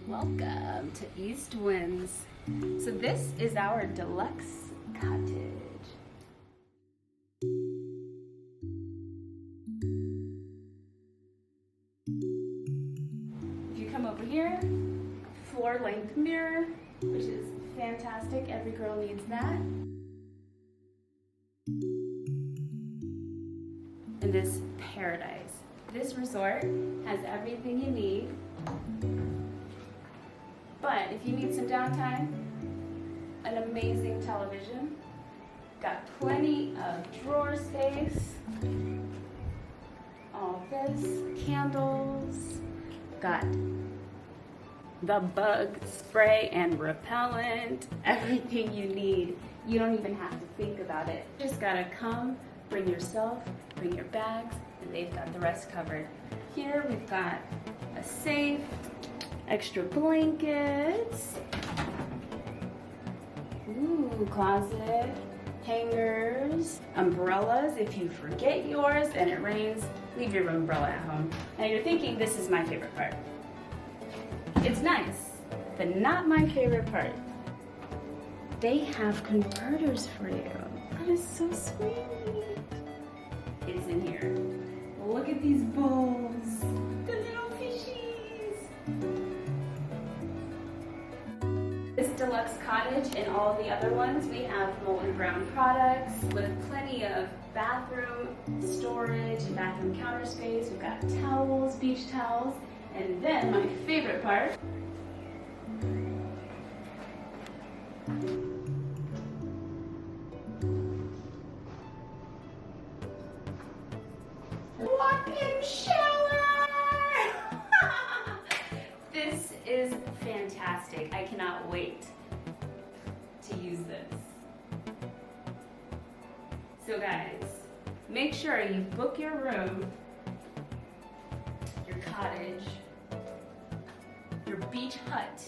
Welcome to East Winds. So this is our deluxe cottage. If you come over here, floor length mirror, which is fantastic. Every girl needs that. And this paradise. This resort has everything you need. But if you need some downtime, an amazing television, got plenty of drawer space, all this, candles, got the bug spray and repellent, everything you need. You don't even have to think about it. Just gotta come, bring yourself, bring your bags, and they've got the rest covered. Here we've got a safe, extra blankets, closet, hangers, umbrellas. If you forget yours and it rains, leave your umbrella at home. Now you're thinking this is my favorite part. It's nice, but not my favorite part. They have converters for you. That is so sweet. It's in here. Look at these bowls, the little fishies. This deluxe cottage and all the other ones, we have Molten Brown products with plenty of bathroom storage and bathroom counter space. We've got towels, beach towels, and then my favorite part, walk-in shower! This is fantastic. I cannot wait to use this. So guys, make sure you book your room, your cottage, your beach hut,